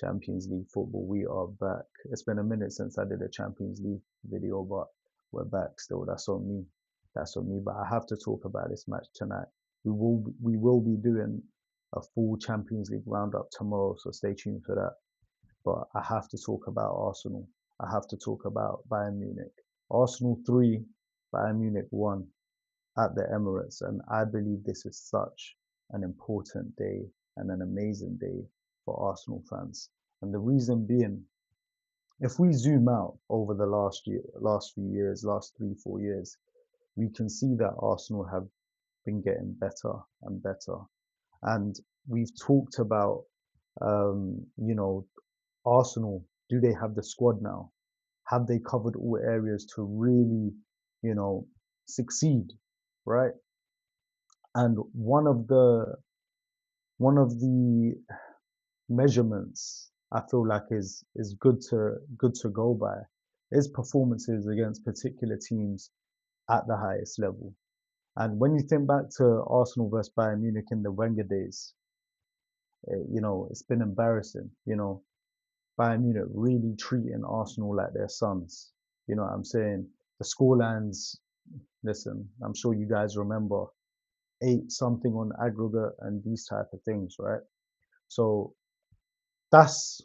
Champions League football. We are back. It's been a minute since I did a Champions League video, but we're back still. That's on me. That's on me. But I have to talk about this match tonight. We will be doing a full Champions League roundup tomorrow, so stay tuned for that. But I have to talk about Arsenal. I have to talk about Bayern Munich. Arsenal 3, Bayern Munich 1 at the Emirates. And I believe this is such an important day and an amazing day for Arsenal fans. And the reason being, if we zoom out over the last few years, last 3, 4 years, we can see that Arsenal have been getting better and better. And we've talked about, you know, Arsenal. Do they have the squad now? Have they covered all areas to really, you know, succeed, right? And one of the measurements I feel like is good to go by is performances against particular teams at the highest level. And when you think back to Arsenal versus Bayern Munich in the Wenger days, it's been embarrassing. Bayern Munich really treating Arsenal like their sons. You know what I'm saying? The scorelines, listen, I'm sure you guys remember 8 something on aggregate and these type of things, right? So that's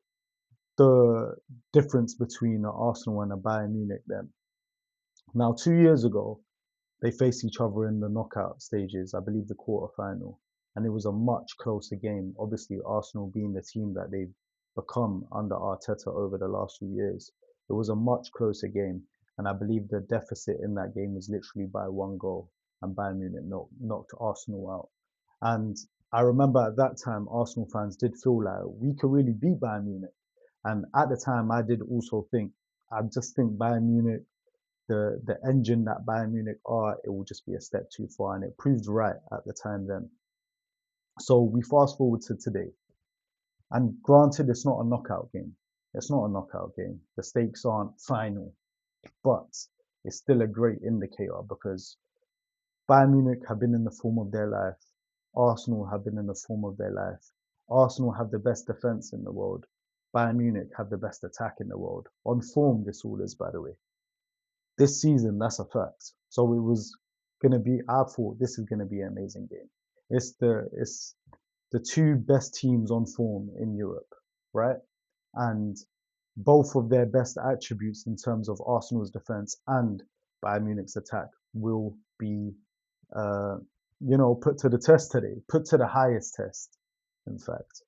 the difference between Arsenal and a Bayern Munich then. Now, 2 years ago, they faced each other in the knockout stages, I believe the quarter-final, and it was a much closer game. Obviously, Arsenal being the team that they've become under Arteta over the last few years, it was a much closer game, and I believe the deficit in that game was literally by 1 goal, and Bayern Munich knocked Arsenal out. And I remember at that time, Arsenal fans did feel like we could really beat Bayern Munich. And at the time, I did also think, I just think Bayern Munich, the engine that Bayern Munich are, it will just be a step too far, and it proved right at the time then. So we fast forward to today, and granted, it's not a knockout game. It's not a knockout game. The stakes aren't final, but it's still a great indicator because Bayern Munich have been in the form of their life. Arsenal have been in the form of their life. Arsenal have the best defense in the world. Bayern Munich have the best attack in the world. On form, this all is, by the way. This season, that's a fact. So it was gonna be. I thought this is gonna be an amazing game. It's the two best teams on form in Europe, right? And both of their best attributes in terms of Arsenal's defense and Bayern Munich's attack will be, uh, put to the test today, put to the highest test, in fact.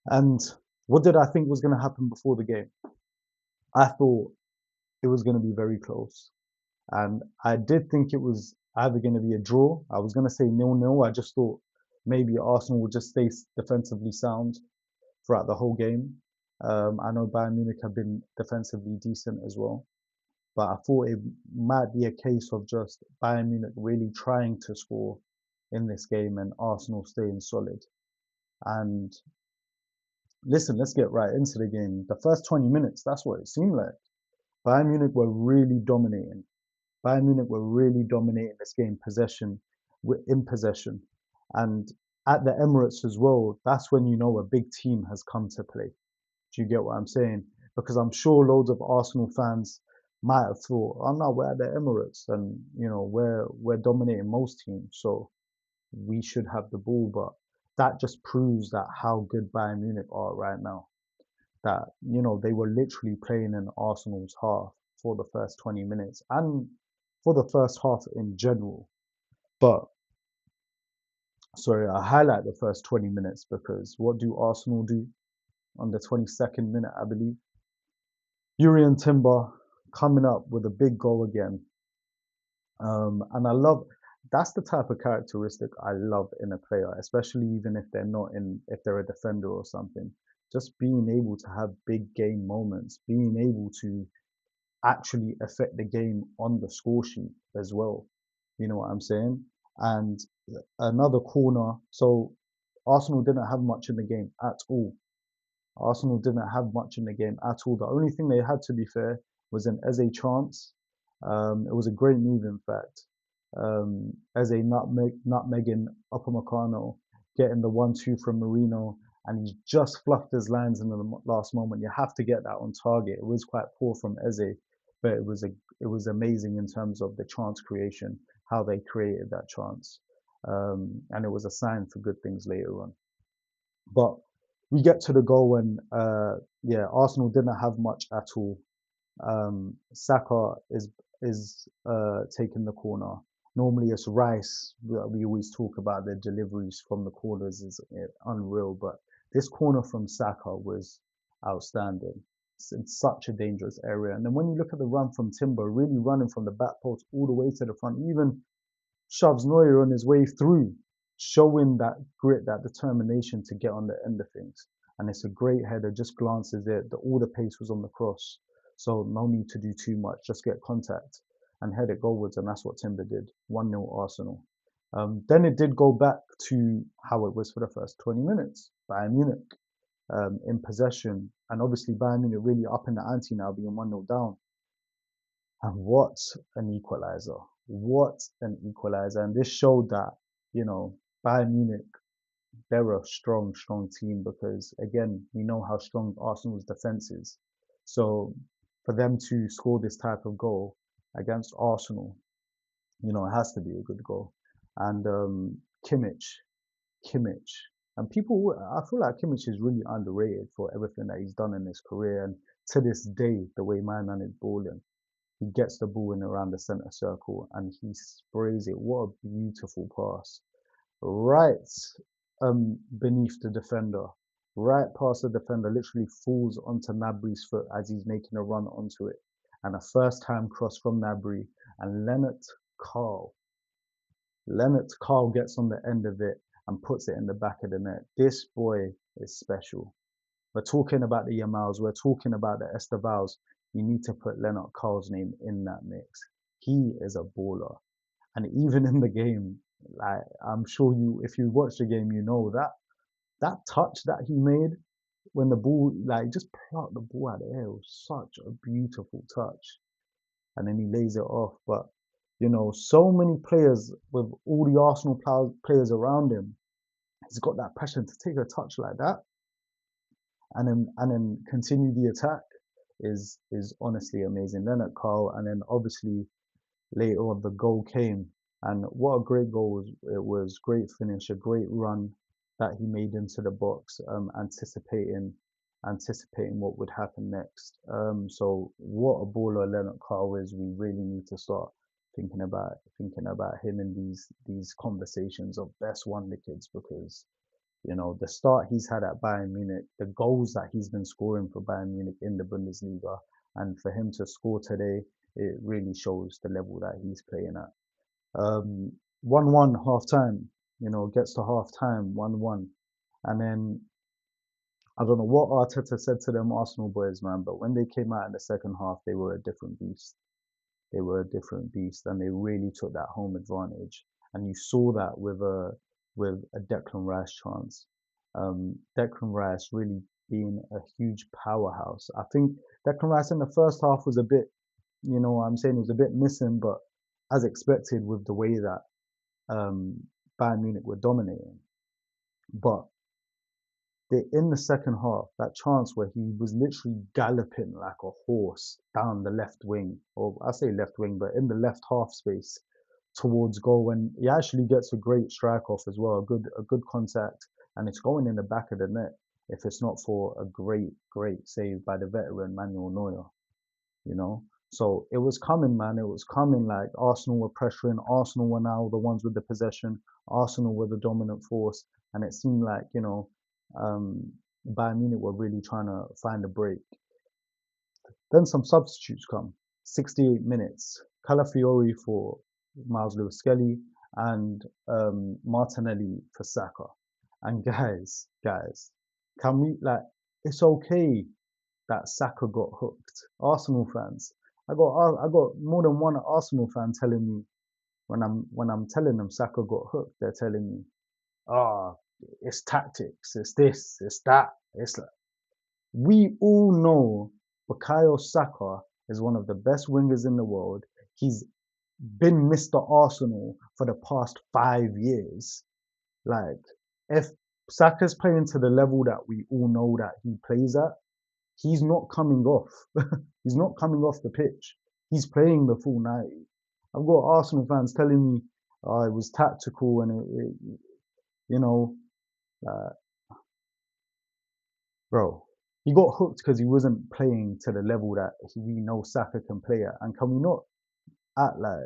And what did I think was going to happen before the game? I thought it was going to be very close. And I did think it was either going to be a draw. I was going to say 0-0. I just thought maybe Arsenal would just stay defensively sound throughout the whole game. I know Bayern Munich have been defensively decent as well, but I thought it might be a case of just Bayern Munich really trying to score in this game and Arsenal staying solid. And listen, let's get right into the game. The first 20 minutes, that's what it seemed like. Bayern Munich were really dominating. Bayern Munich were really dominating this game, in possession. And at the Emirates as well, that's when you know a big team has come to play. Do you get what I'm saying? Because I'm sure loads of Arsenal fans might have thought, "Oh no, we're at the Emirates, and we're dominating most teams, so we should have the ball." But that just proves that how good Bayern Munich are right now. That they were literally playing in Arsenal's half for the first 20 minutes and for the first half in general. But sorry, I highlight the first 20 minutes because what do Arsenal do on the 22nd minute, I believe? Jurrien Timber coming up with a big goal again. And I love that's the type of characteristic I love in a player, especially even if they're a defender or something. Just being able to have big game moments, being able to actually affect the game on the score sheet as well. You know what I'm saying? And another corner. So Arsenal didn't have much in the game at all. Arsenal didn't have much in the game at all. The only thing they had, to be fair, was an Eze chance. It was a great move, in fact. Eze nutmegging Upamecano, getting the 1-2 from Marino, and he just fluffed his lines in the last moment. You have to get that on target. It was quite poor from Eze, but it was amazing in terms of the chance creation, how they created that chance, and it was a sign for good things later on. But we get to the goal when, yeah, Arsenal didn't have much at all. Saka is taking the corner. Normally it's Rice. We always talk about the deliveries from the corners is unreal, but this corner from Saka was outstanding. It's in such a dangerous area. And then when you look at the run from Timber, really running from the back post all the way to the front, even shoves Neuer on his way through, showing that grit, that determination to get on the end of things. And it's a great header, just glances it. All the pace was on the cross. So no need to do too much, just get contact and head it goalwards. And that's what Timber did. 1-0 Arsenal. Then it did go back to how it was for the first 20 minutes. Bayern Munich in possession. And obviously Bayern Munich really up in the ante now, being 1-0 down. And what an equalizer. What an equalizer. And this showed that, Bayern Munich, they're a strong, strong team because, again, we know how strong Arsenal's defense is. So for them to score this type of goal against Arsenal, it has to be a good goal. And Kimmich, Kimmich. And people, I feel like Kimmich is really underrated for everything that he's done in his career. And to this day, the way my man is balling. He gets the ball in around the center circle and he sprays it. What a beautiful pass. Right beneath the defender. Right past the defender. Literally falls onto Nabry's foot as he's making a run onto it. And a first time cross from Nabry. And Carl. Leonard Carl gets on the end of it and puts it in the back of the net. This boy is special. We're talking about the Yamals. We're talking about the Estevals. You need to put Leonard Carl's name in that mix. He is a baller. And even in the game, like I'm sure if you watch the game, you know that touch that he made when the ball, like just plucked the ball out of the air, was such a beautiful touch. And then he lays it off. But, so many players with all the Arsenal players around him, he's got that pressure to take a touch like that and then continue the attack is honestly amazing. Leonard Carl, and then obviously later on the goal came, and what a great goal it was. Great finish, a great run that he made into the box, anticipating what would happen next. So what a baller Leonard Carl is. We really need to start thinking about him in these conversations of best wonder kids because the start he's had at Bayern Munich, the goals that he's been scoring for Bayern Munich in the Bundesliga, and for him to score today, it really shows the level that he's playing at. 1-1 half time, gets to half time, 1-1. And then I don't know what Arteta said to them Arsenal boys, man, but when they came out in the second half, they were a different beast. They were a different beast, and they really took that home advantage. And you saw that with a Declan Rice chance. Declan Rice really being a huge powerhouse. I think Declan Rice in the first half was a bit, I'm saying it was a bit missing, but as expected with the way that Bayern Munich were dominating. But in the second half, that chance where he was literally galloping like a horse down the left wing, or I say left wing, but in the left half space towards goal, when he actually gets a great strike off as well, a good contact, and it's going in the back of the net if it's not for a great, great save by the veteran Manuel Neuer, you know. So it was coming, man. It was coming. Like Arsenal were pressuring. Arsenal were now the ones with the possession. Arsenal were the dominant force, and it seemed like um, Bayern Munich were really trying to find a break. Then some substitutes come. 68 minutes. Calafiori for Miles Lewis-Skelly and Martinelli for Saka. And guys, can we it's okay that Saka got hooked. Arsenal fans, I got more than one Arsenal fan telling me when I'm telling them Saka got hooked, they're telling me, ah, it's tactics, it's this, it's that. It's like, we all know Bukayo Saka is one of the best wingers in the world. He's been Mr. Arsenal for the past 5 years. Like, if Saka's playing to the level that we all know that he plays at. He's not coming off. He's not coming off the pitch. He's playing the full 90. I've got Arsenal fans telling me it was tactical and you know, uh, bro, he got hooked because he wasn't playing to the level that we know Saka can play at. And can we not act like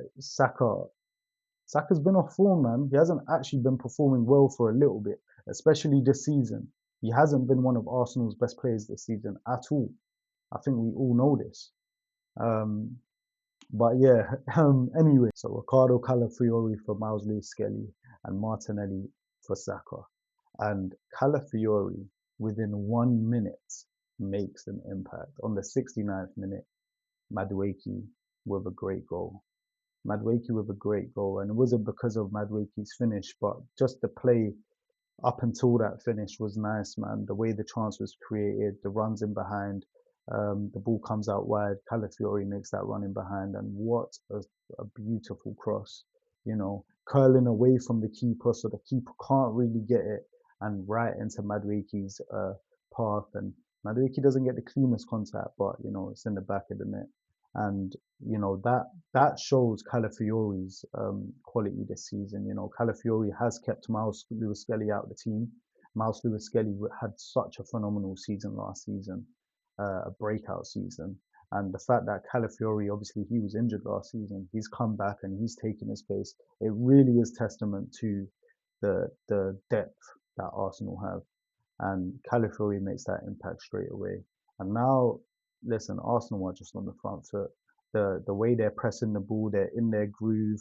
Saka's been off form, man. He hasn't actually been performing well for a little bit, especially this season. He hasn't been one of Arsenal's best players this season at all. I think we all know this. Um, but yeah, anyway, so Ricardo Calafiori for Miles Lewis Skelly and Martinelli for Saka. And Calafiori, within 1 minute, makes an impact. On the 69th minute, Madueke with a great goal. Madueke with a great goal. And it wasn't because of Madueke's finish, but just the play up until that finish was nice, man. The way the chance was created, the runs in behind, the ball comes out wide. Calafiori makes that run in behind, and what a beautiful cross, curling away from the keeper, so the keeper can't really get it, and right into Madueke's path. And Madueke doesn't get the cleanest contact, but it's in the back of the net, and that shows Calafiori's quality this season. Calafiori has kept Miles Lewis Skelly out of the team. Miles Lewis Skelly had such a phenomenal season last season, a breakout season. And the fact that Calafiori, obviously, he was injured last season, he's come back and he's taken his place. It really is testament to the depth that Arsenal have. And Calafiori makes that impact straight away. And now, listen, Arsenal are just on the front foot. The way they're pressing the ball, they're in their groove.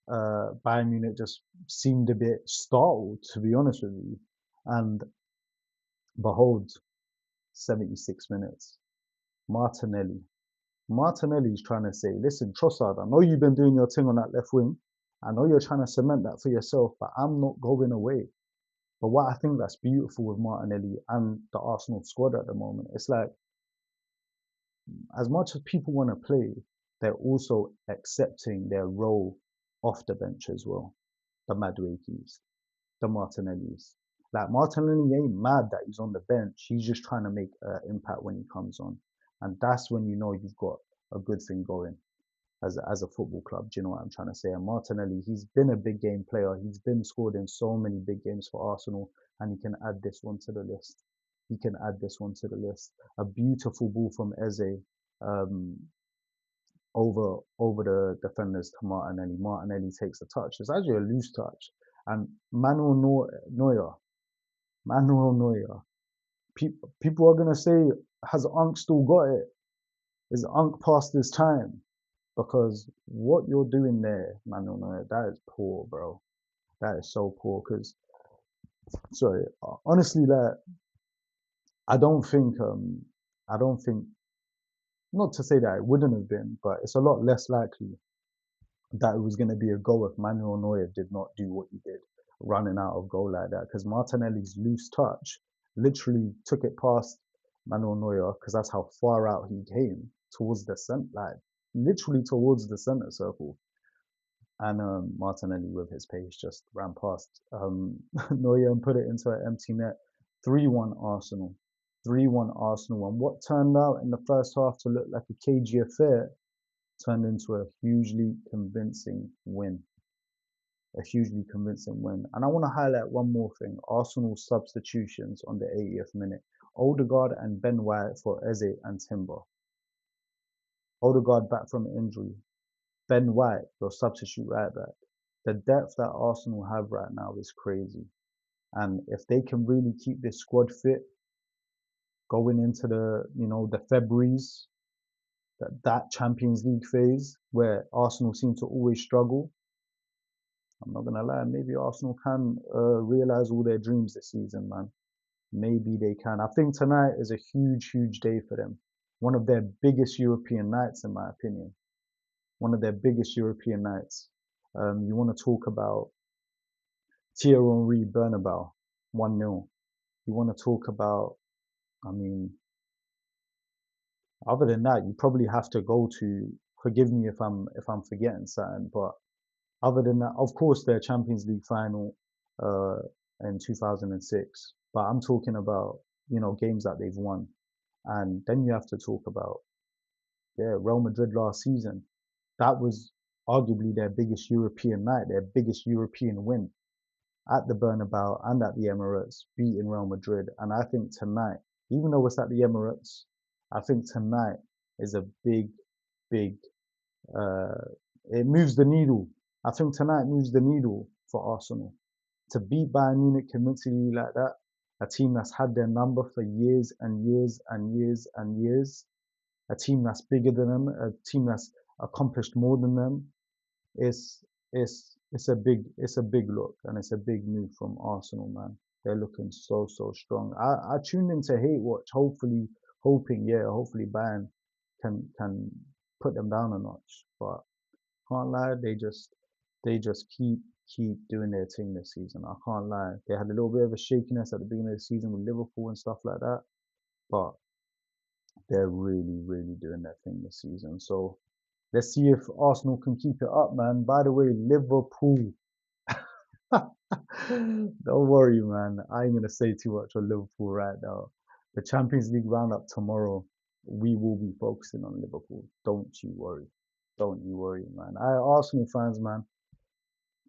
Bayern Munich just seemed a bit startled, to be honest with you. And behold, 76 minutes. Martinelli. Martinelli's trying to say, listen, Trossard, I know you've been doing your thing on that left wing. I know you're trying to cement that for yourself, but I'm not going away. But what I think that's beautiful with Martinelli and the Arsenal squad at the moment, it's like, as much as people want to play, they're also accepting their role off the bench as well. The Maduekis, the Martinellis. Like, Martinelli ain't mad that he's on the bench. He's just trying to make an impact when he comes on. And that's when you know you've got a good thing going as a football club. Do you know what I'm trying to say? And Martinelli, he's been a big game player. He's been scored in so many big games for Arsenal, and he can add this one to the list. He can add this one to the list. A beautiful ball from Eze um, over the defenders to Martinelli. Martinelli takes a touch. It's actually a loose touch. And Manuel Neuer. People are gonna say, has Unk still got it? Is Unk past his time? Because what you're doing there, Manuel Neuer, that is poor, bro. That is so poor. Because, sorry, honestly, like, I don't think, I don't think, not to say that it wouldn't have been, but it's a lot less likely that it was going to be a goal if Manuel Neuer did not do what he did, running out of goal like that. Because Martinelli's loose touch literally took it past Manuel Neuer, because that's how far out he came towards the center, like literally towards the center circle. And Martinelli, with his pace, just ran past Neuer and put it into an empty net. 3-1 Arsenal. 3-1 Arsenal. And what turned out in the first half to look like a cagey affair turned into a hugely convincing win. A hugely convincing win. And I want to highlight one more thing. Arsenal's substitutions on the 80th minute. Odegaard and Ben White for Eze and Timber. Odegaard back from injury. Ben White, your substitute right back. The depth that Arsenal have right now is crazy. And if they can really keep this squad fit going into the Februaries, that Champions League phase where Arsenal seem to always struggle, I'm not gonna lie, maybe Arsenal can realize all their dreams this season, man. Maybe they can. I think tonight is a huge, huge day for them. One of their biggest European nights, in my opinion. One of their biggest European nights. You want to talk about Thierry Henry Bernabeu, 1-0. You want to talk about, I mean, other than that, you probably have to go to, forgive me if I'm forgetting something, but other than that, of course, their Champions League final in 2006. But I'm talking about, games that they've won. And then you have to talk about, yeah, Real Madrid last season. That was arguably their biggest European night, their biggest European win at the Bernabeu and at the Emirates, beating Real Madrid. And I think tonight, even though it's at the Emirates, I think tonight is a big, uh, it moves the needle. I think tonight moves the needle for Arsenal. To beat Bayern Munich convincingly like that, a team that's had their number for years and years and years and years, a team that's bigger than them, a team that's accomplished more than them, it's a big look and it's a big move from Arsenal, man. They're looking so strong. I tuned in to hate watch, hopefully Bayern can put them down a notch. But can't lie, they just keep doing their thing this season. I can't lie. They had a little bit of a shakiness at the beginning of the season with Liverpool and stuff like that, but they're really doing their thing this season. So let's see if Arsenal can keep it up, man. By the way, Liverpool. Don't worry, man. I ain't gonna say too much on Liverpool right now. The Champions League roundup tomorrow, we will be focusing on Liverpool. Don't you worry. Don't you worry, man. Arsenal fans, man.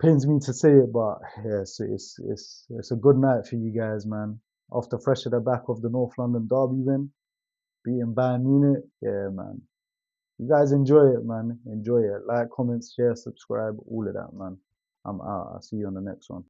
Pains me to say it, but yes, it's a good night for you guys, man. After fresh at the back of the North London derby win, beating Bayern Munich, yeah, man. You guys enjoy it, man. Enjoy it. Like, comment, share, subscribe, all of that, man. I'm out. I'll see you on the next one.